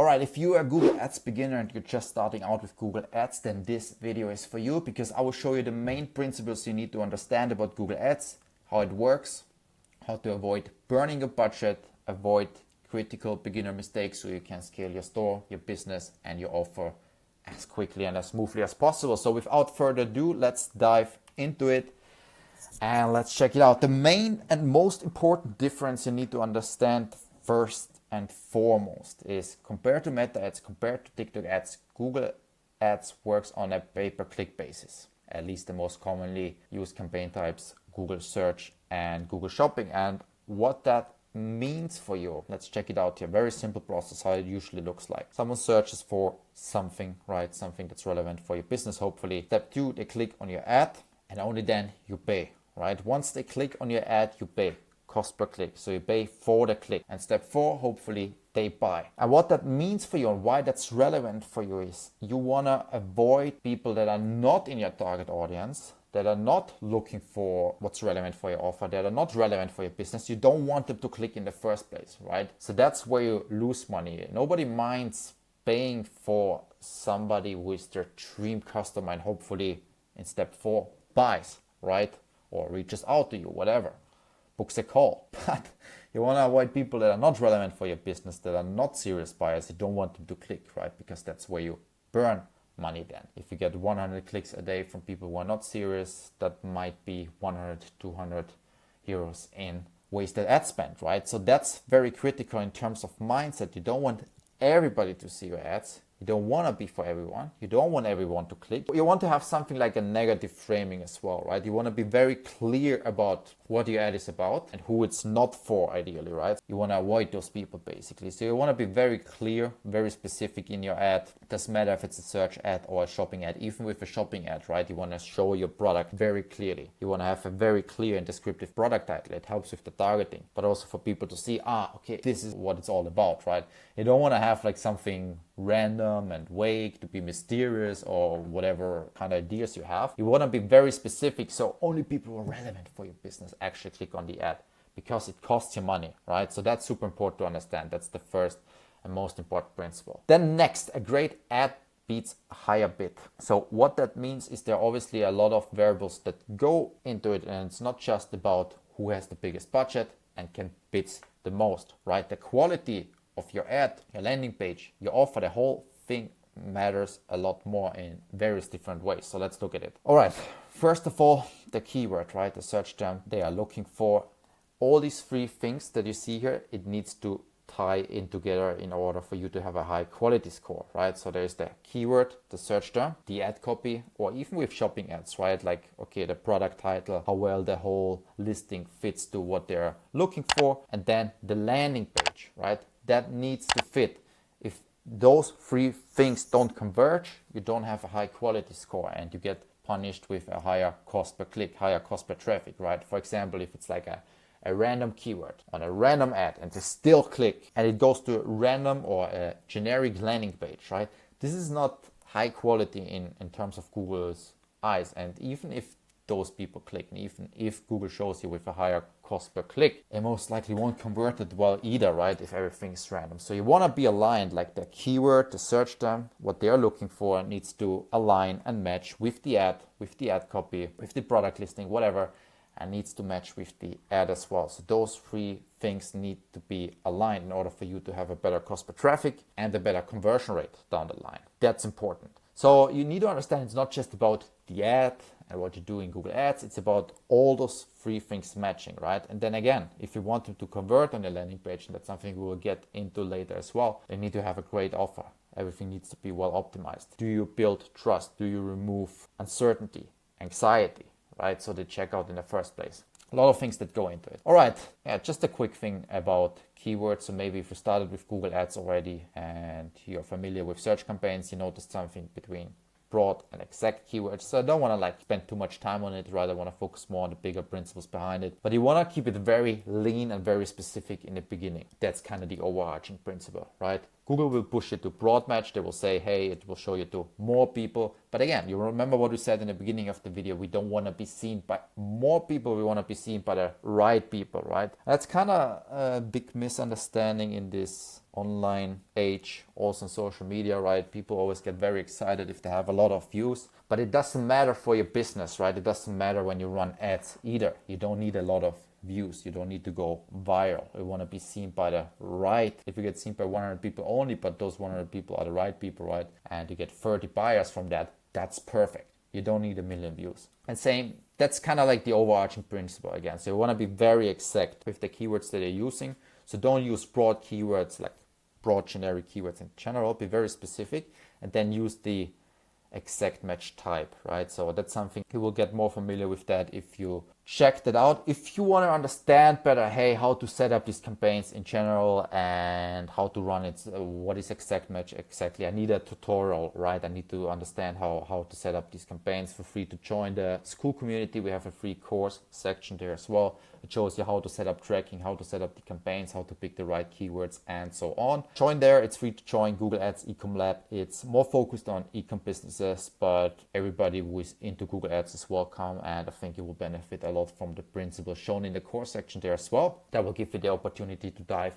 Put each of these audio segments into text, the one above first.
All right, if you are a Google Ads beginner and you're just starting out with Google Ads, then this video is for you because I will show you the main principles you need to understand about Google Ads, how it works, how to avoid burning your budget, avoid critical beginner mistakes so you can scale your store, your business, and your offer as quickly and as smoothly as possible. So without further ado, let's dive into it and let's check it out. The main and most important difference you need to understand first and foremost is compared to Meta ads, compared to TikTok ads, Google Ads works on a pay-per-click basis. At least the most commonly used campaign types, Google Search and Google Shopping. And what that means for you, let's check it out here. Very simple process, how it usually looks like. Someone searches for something, right? Something that's relevant for your business, hopefully. Step 2, they click on your ad and only then you pay, right? Once they click on your ad, you pay. Cost per click, so you pay for the click. And step 4, hopefully they buy. And what that means for you and why that's relevant for you is you want to avoid people that are not in your target audience, that are not looking for what's relevant for your offer, that are not relevant for your business. You don't want them to click in the first place, right? So that's where you lose money. Nobody minds paying for somebody who is their dream customer and hopefully in step 4 buys, right? Or reaches out to you, whatever. Books a call. But you want to avoid people that are not relevant for your business, that are not serious buyers. You don't want them to click, right? Because that's where you burn money then. If you get 100 clicks a day from people who are not serious, that might be 100, 200 euros in wasted ad spend, right? So that's very critical in terms of mindset. You don't want everybody to see your ads. You don't want to be for everyone. You don't want everyone to click. You want to have something like a negative framing as well, right? You want to be very clear about what your ad is about and who it's not for, ideally, right? You want to avoid those people, basically. So you want to be very clear, very specific in your ad. It doesn't matter if it's a search ad or a shopping ad. Even with a shopping ad, right? You want to show your product very clearly. You want to have a very clear and descriptive product title. It helps with the targeting, but also for people to see, okay, this is what it's all about, right? You don't want to have like something random and vague to be mysterious or whatever kind of ideas you have. You want to be very specific so only people who are relevant for your business actually click on the ad because it costs you money, right? So that's super important to understand. That's the first and most important principle. Then next, a great ad beats a higher bid. So what that means is there are obviously a lot of variables that go into it, and it's not just about who has the biggest budget and can bid the most, right? The quality of your ad, your landing page, your offer, the whole thing matters a lot more in various different ways. So let's look at it. All right, first of all, the keyword, right? The search term they are looking for. All these 3 things that you see here, it needs to tie in together in order for you to have a high quality score, right? So there's the keyword, the search term, the ad copy, or even with shopping ads, right? Like, okay, the product title, how well the whole listing fits to what they're looking for, and then the landing page, right? That needs to fit. If those 3 things don't converge, you don't have a high quality score and you get punished with a higher cost per click, higher cost per traffic, right? For example, if it's like a random keyword on a random ad and they still click and it goes to a random or a generic landing page, right? This is not high quality in terms of Google's eyes. And even if those people click, and even if Google shows you with a higher cost per click, it most likely won't convert it well either, right? If everything's random. So you want to be aligned, like the keyword, the search term, what they're looking for needs to align and match with the ad copy, with the product listing, whatever, and needs to match with the ad as well. So those 3 things need to be aligned in order for you to have a better cost per traffic and a better conversion rate down the line. That's important. So you need to understand it's not just about the ad and what you do in Google Ads, it's about all those 3 things matching, right? And then again, if you want them to convert on your landing page, and that's something we will get into later as well, you need to have a great offer. Everything needs to be well optimized. Do you build trust? Do you remove uncertainty, anxiety, right? So they check out in the first place. A lot of things that go into it. All right, just a quick thing about keywords. So maybe if you started with Google Ads already and you're familiar with search campaigns, you noticed something between broad and exact keywords. So I don't want to spend too much time on it, rather want to focus more on the bigger principles behind it. But you want to keep it very lean and very specific in the beginning. That's kind of the overarching principle, right? Google will push it to broad match. They will say, hey, it will show you to more people. But again, you remember what we said in the beginning of the video. We don't want to be seen by more people. We want to be seen by the right people, right? That's kind of a big misunderstanding in this online age, also on social media, right? People always get very excited if they have a lot of views, but it doesn't matter for your business, right? It doesn't matter when you run ads either. You don't need a lot of views. You don't need to go viral. You want to be seen by the right. If you get seen by 100 people only, but those 100 people are the right people, right? And you get 30 buyers from that, that's perfect. You don't need a million views. And same, that's kind of like the overarching principle again. So you want to be very exact with the keywords that you're using. So don't use broad keywords, like broad generic keywords in general. Be very specific, and then use the exact match type, right? So that's something you will get more familiar with that if you check that out. If you want to understand better, hey, how to set up these campaigns in general and how to run it, what is exact match exactly, I need a tutorial, right? I need to understand how to set up these campaigns. Feel free to join the school community. We have a free course section there as well. It shows you how to set up tracking, how to set up the campaigns, how to pick the right keywords, and so on. Join there. It's free to join Google Ads Ecom Lab. It's more focused on ecom businesses, but everybody who is into Google Ads is welcome, and I think you will benefit a lot from the principles shown in the course section there as well. That will give you the opportunity to dive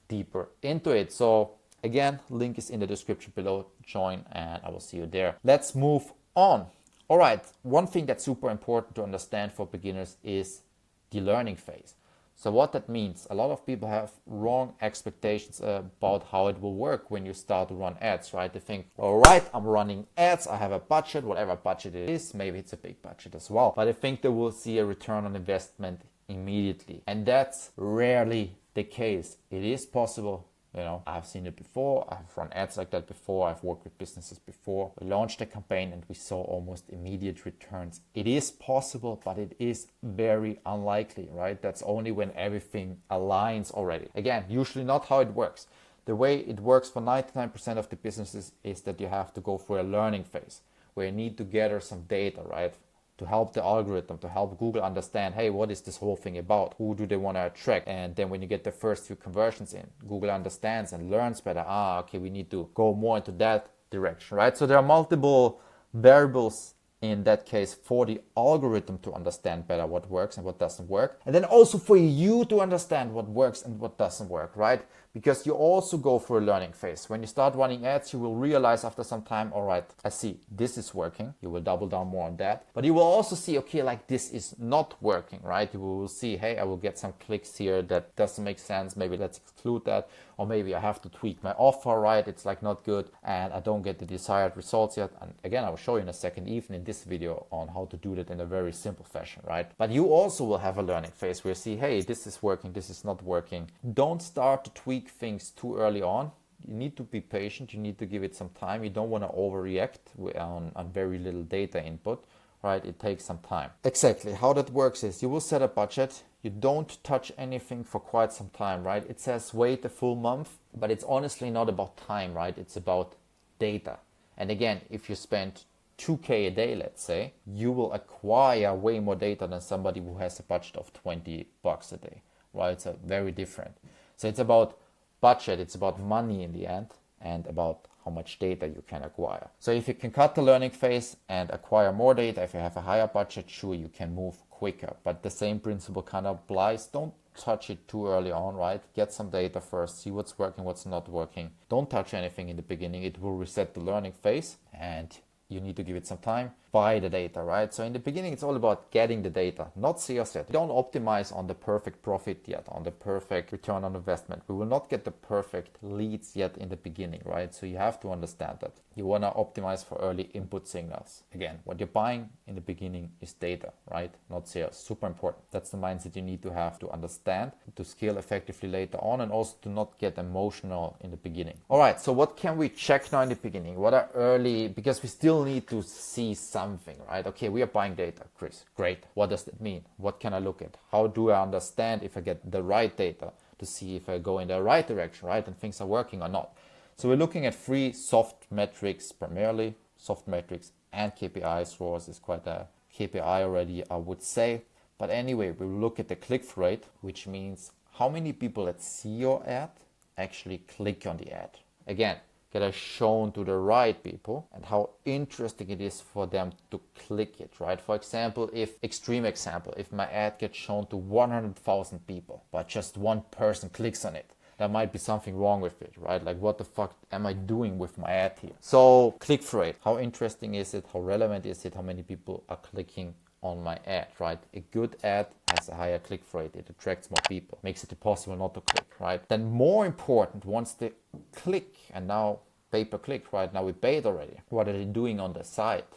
deeper into it. So again, link is in the description below. Join, and I will see you there. Let's move on. All right, one thing that's super important to understand for beginners is the learning phase. So what that means, a lot of people have wrong expectations about how it will work when you start to run ads, right? They think, all right, I'm running ads, I have a budget, whatever budget it is, maybe it's a big budget as well, but I think they will see a return on investment immediately. And that's rarely the case. It is possible. You know, I've seen it before. I've run ads like that before. I've worked with businesses before. We launched a campaign and we saw almost immediate returns. It is possible, but it is very unlikely, right? That's only when everything aligns already. Again, usually not how it works. The way it works for 99% of the businesses is that you have to go through a learning phase where you need to gather some data, right? To help the algorithm, to help Google understand, hey, what is this whole thing about? Who do they want to attract? And then when you get the first few conversions in, Google understands and learns better. Okay, we need to go more into that direction, right? So there are multiple variables in that case for the algorithm to understand better what works and what doesn't work. And then also for you to understand what works and what doesn't work, right? Because you also go through a learning phase. When you start running ads, you will realize after some time, all right, I see this is working. You will double down more on that. But you will also see, okay, like this is not working, right? You will see, hey, I will get some clicks here that doesn't make sense. Maybe let's exclude that. Or maybe I have to tweak my offer, right? It's like not good and I don't get the desired results yet. And again, I will show you in a second, even in this video, on how to do that in a very simple fashion, right? But you also will have a learning phase where you see, hey, this is working, this is not working. Don't start to tweak things too early on. You need to be patient. You need to give it some time. You don't want to overreact on very little data input, right? It takes some time. Exactly. How that works is you will set a budget. You don't touch anything for quite some time, right? It says wait a full month, but it's honestly not about time, right? It's about data. And again, if you spend 2K a day, let's say, you will acquire way more data than somebody who has a budget of $20 a day, right? So very different. So it's about budget, it's about money in the end, and about how much data you can acquire. So if you can cut the learning phase and acquire more data, if you have a higher budget, sure, you can move quicker. But the same principle kind of applies. Don't touch it too early on, right? Get some data first, see what's working, what's not working. Don't touch anything in the beginning. It will reset the learning phase, and you need to give it some time. Buy the data, right? So in the beginning, it's all about getting the data, not sales yet. Don't optimize on the perfect profit yet, on the perfect return on investment. We will not get the perfect leads yet in the beginning, right? So you have to understand that. You want to optimize for early input signals. Again, what you're buying in the beginning is data, right? Not sales. Super important. That's the mindset you need to have to understand, to scale effectively later on, and also to not get emotional in the beginning. All right, so what can we check now in the beginning? What are early, because we still need to see something, right? Okay, we are buying data, Chris. Great. What does that mean? What can I look at? How do I understand if I get the right data to see if I go in the right direction, right? And things are working or not. So we're looking at 3 soft metrics, primarily soft metrics and KPIs. ROAS is quite a KPI already, I would say. But anyway, we look at the click-through rate, which means how many people that see your ad actually click on the ad, Again, get it shown to the right people and how interesting it is for them to click it, right? For example, extreme example, if my ad gets shown to 100,000 people, but just one person clicks on it, there might be something wrong with it, right? Like, what the fuck am I doing with my ad here? So click-through rate, how interesting is it? How relevant is it? How many people are clicking on my ad, right? A good ad has a higher click-through rate. It attracts more people, makes it impossible not to click, right? Then more important, once they click, and now pay-per-click, right? Now we paid already. What are they doing on the site?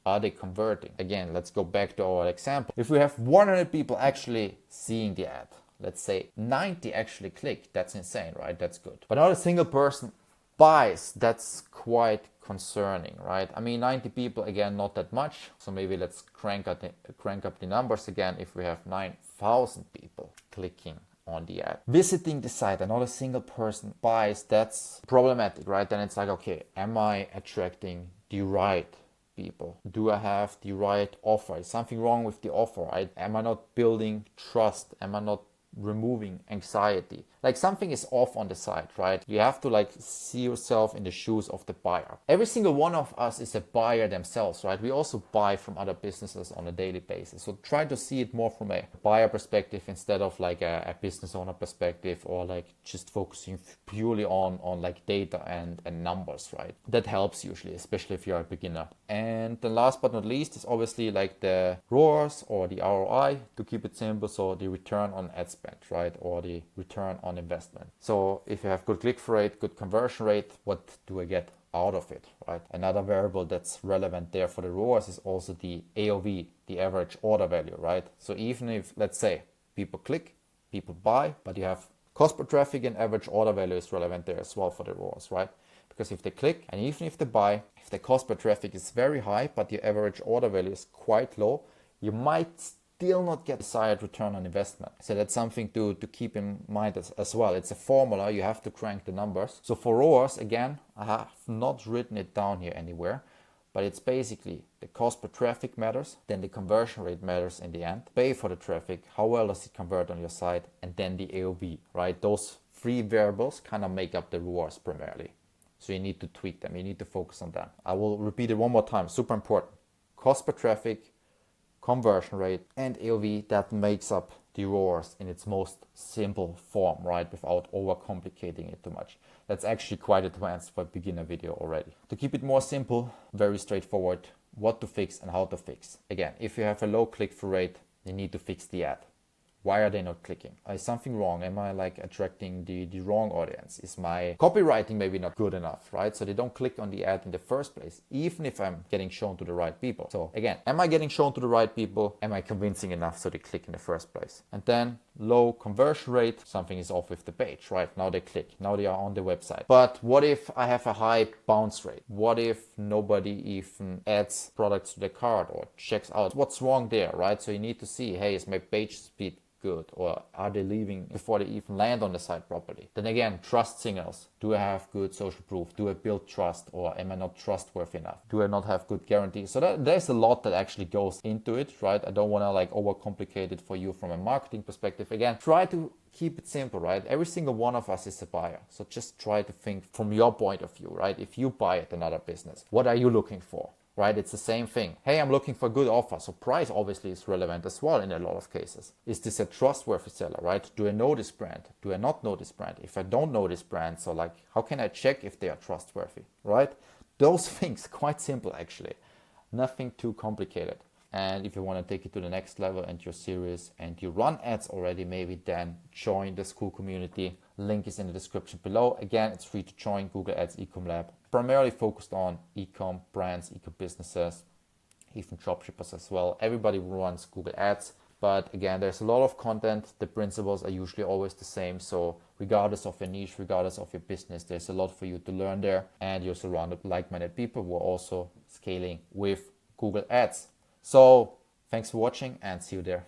Are they converting? Again, let's go back to our example. If we have 100 people actually seeing the ad, let's say 90 actually click, that's insane, right? That's good. But not a single person buys, that's quite concerning, right? I mean, 90 people, again, not that much. So maybe let's crank up the numbers again. If we have 9,000 people clicking on the ad, visiting the site, and not a single person buys, that's problematic, right? Then it's like, okay, am I attracting the right people? Do I have the right offer? Is something wrong with the offer? Am I not building trust? Am I not removing anxiety? Like, something is off on the site, right? You have to like see yourself in the shoes of the buyer. Every single one of us is a buyer themselves, right? We also buy from other businesses on a daily basis. So try to see it more from a buyer perspective instead of like a business owner perspective, or like just focusing purely on like data and numbers, right? That helps usually, especially if you're a beginner. And the last but not least is obviously like the ROAS, or the ROI, to keep it simple. So the return on ad spend, right? Or the return on investment. So if you have good click-through rate, good conversion rate, what do I get out of it, right? Another variable that's relevant there for the ROAS is also the AOV, the average order value, right? So even if, let's say, people click, people buy, but you have cost per traffic and average order value is relevant there as well for the ROAS, right? Because if they click, and even if they buy, if the cost per traffic is very high, but your average order value is quite low, you might still not get desired return on investment. So that's something to keep in mind as well. It's a formula, you have to crank the numbers. So for ROAS, again, I have not written it down here anywhere, but it's basically the cost per traffic matters, then the conversion rate matters in the end, pay for the traffic, how well does it convert on your site, and then the AOV, right? Those three variables kind of make up the ROAS primarily. So you need to tweak them, you need to focus on them. I will repeat it one more time, super important. Cost per traffic, conversion rate, and AOV, that makes up the ROAS in its most simple form, right? Without overcomplicating it too much. That's actually quite advanced for a beginner video already. To keep it more simple, very straightforward, what to fix and how to fix. Again, if you have a low click-through rate, you need to fix the ad. Why are they not clicking? Is something wrong? Am I like attracting the wrong audience? Is my copywriting maybe not good enough, right? So they don't click on the ad in the first place, even if I'm getting shown to the right people. So again, am I getting shown to the right people? Am I convincing enough so they click in the first place? And then low conversion rate, something is off with the page, right? Now they click, now they are on the website. But what if I have a high bounce rate? What if nobody even adds products to the cart or checks out? What's wrong there, right? So you need to see, hey, is my page speed good, or are they leaving before they even land on the site properly? Then again, trust signals. Do I have good social proof? Do I build trust, or am I not trustworthy enough? Do I not have good guarantees? So there's a lot that actually goes into it, right? I don't want to like overcomplicate it for you from a marketing perspective. Again, try to keep it simple, right? Every single one of us is a buyer. So just try to think from your point of view, right? If you buy at another business, what are you looking for? Right? It's the same thing. Hey, I'm looking for a good offer. So price obviously is relevant as well in a lot of cases. Is this a trustworthy seller, right? Do I know this brand? Do I not know this brand? If I don't know this brand, so like, how can I check if they are trustworthy, right? Those things, quite simple actually. Nothing too complicated. And if you want to take it to the next level and you're serious and you run ads already, maybe then join the school community. Link is in the description below. Again, it's free to join Google Ads Ecom Lab. Primarily focused on ecom brands, eco businesses, even dropshippers as well. Everybody runs Google Ads, but again, there's a lot of content. The principles are usually always the same. So regardless of your niche, regardless of your business, there's a lot for you to learn there. And you're surrounded by like-minded people who are also scaling with Google Ads. So thanks for watching and see you there.